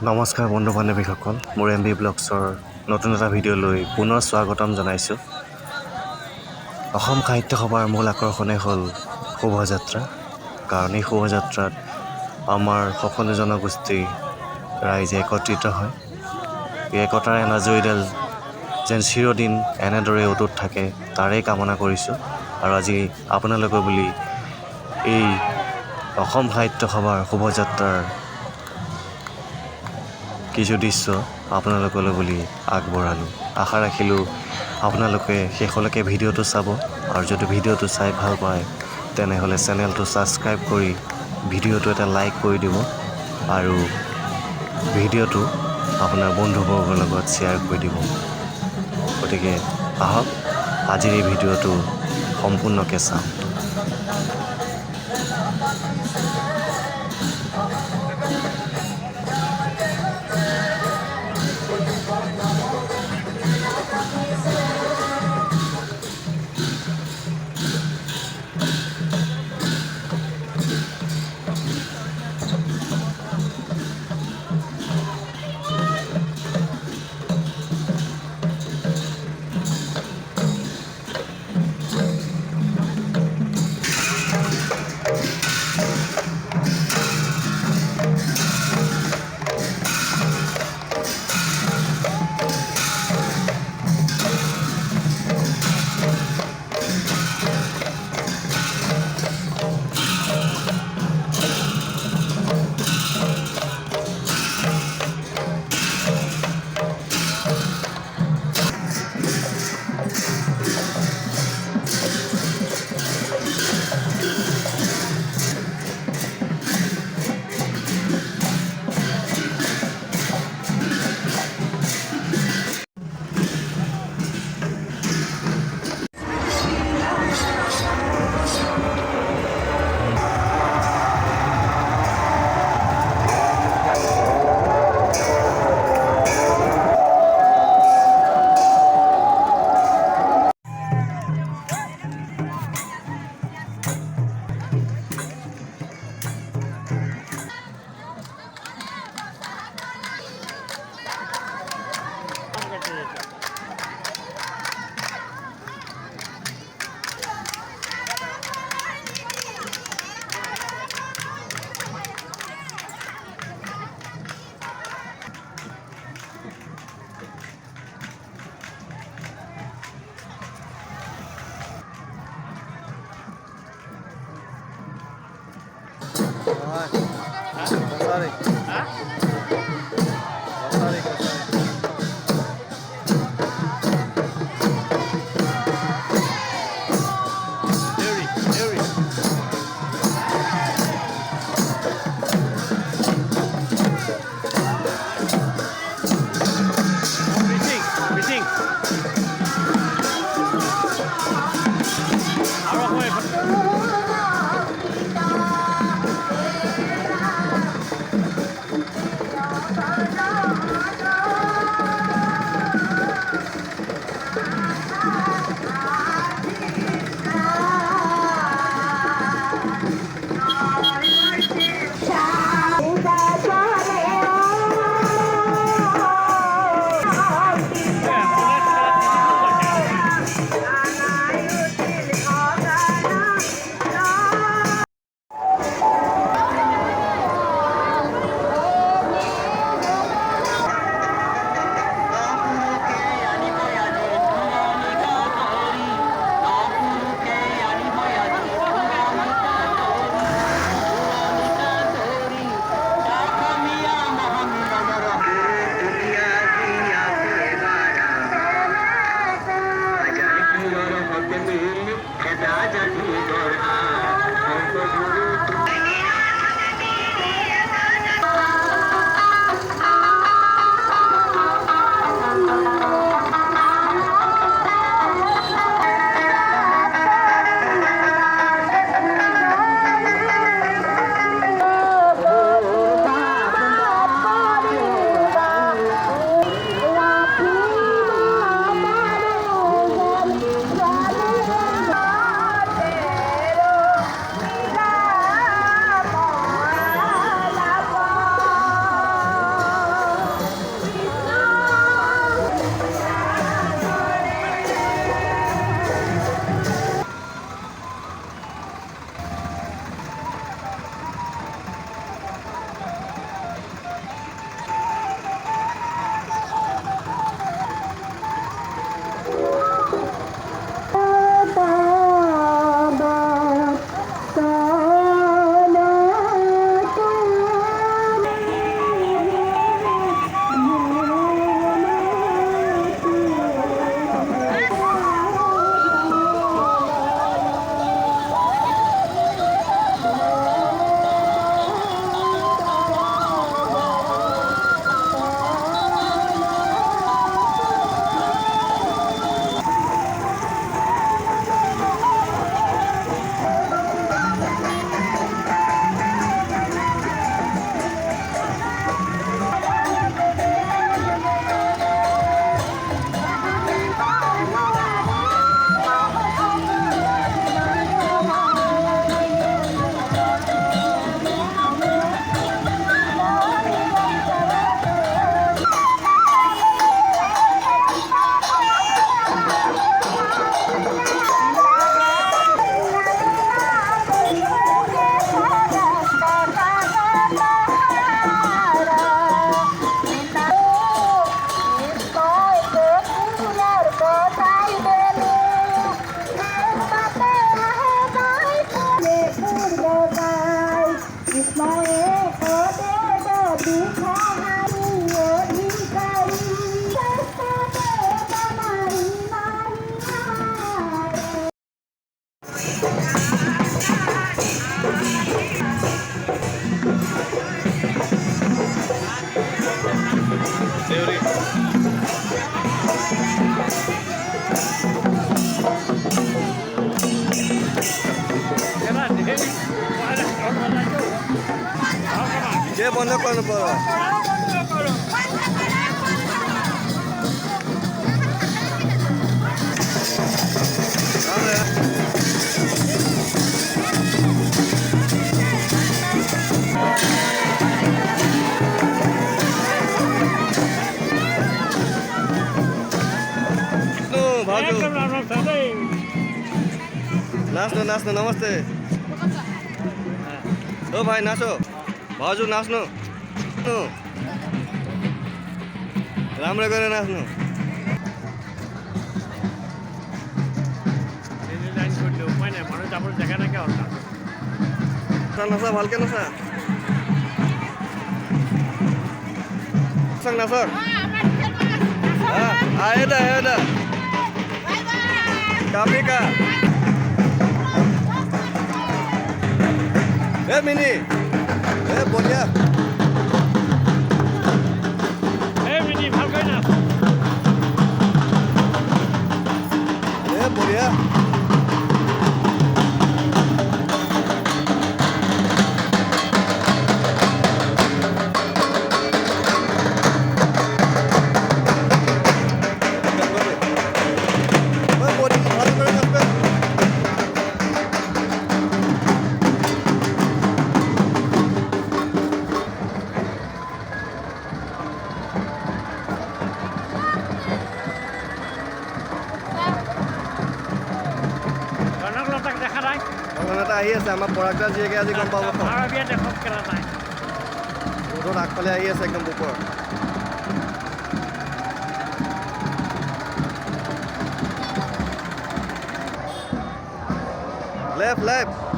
নমস্কাৰ বন্ধু বান্ধৱীসকল, মোৰ MB ব্লগছৰ নতুন এটা ভিডিঅ'লৈ পুনৰ স্বাগতম জনাইছোঁ। অসম সাহিত্য সভাৰ মূল আকৰ্ষণেই হ'ল শোভাযাত্ৰা। কাৰণ এই শোভাযাত্ৰাত আমাৰ সকলো জনগোষ্ঠীৰ ৰাইজে একত্ৰিত হয়। এই একতাৰ এনাজৰীডাল যেন চিৰদিন এনেদৰে অটুট থাকে তাৰেই কামনা কৰিছোঁ। আৰু আজি আপোনালোকৰ বুলি এই অসম সাহিত্য সভাৰ শোভাযাত্ৰাৰ কিছু দৃশ্য আপোনালোকলৈ বুলি আগবঢ়ালোঁ। আশা ৰাখিলোঁ আপোনালোকে শেষলৈকে ভিডিঅ'টো চাব, আৰু যদি ভিডিঅ'টো চাই ভাল পায় তেনেহ'লে চেনেলটো ছাবস্ক্ৰাইব কৰি ভিডিঅ'টো এটা লাইক কৰি দিব আৰু ভিডিঅ'টো আপোনাৰ বন্ধুবৰ্গৰ লগত শ্বেয়াৰ কৰি দিব। গতিকে আহক আজিৰ এই ভিডিঅ'টো সম্পূৰ্ণকৈ চাওঁ। দেউৰী के बन्द गर्नु पर्यो नाच्नु नाच्नु नमस्ते ओ भाइ नाचो भाउजू नाच्नु राम्रो गरेर नाच्नु नाचा ভালকে নাচা sang নাচক আহে দা কাপি কা ए मिनी ए बढ़िया ए मिनी ভালকৈ নাচ ए बढ़िया আহি আছে আমাৰ পৰাগদা জীয়েকে আজি গম পাব ৰ'দত আগফালে আহি আছে একদম ওপৰত লেফ্ট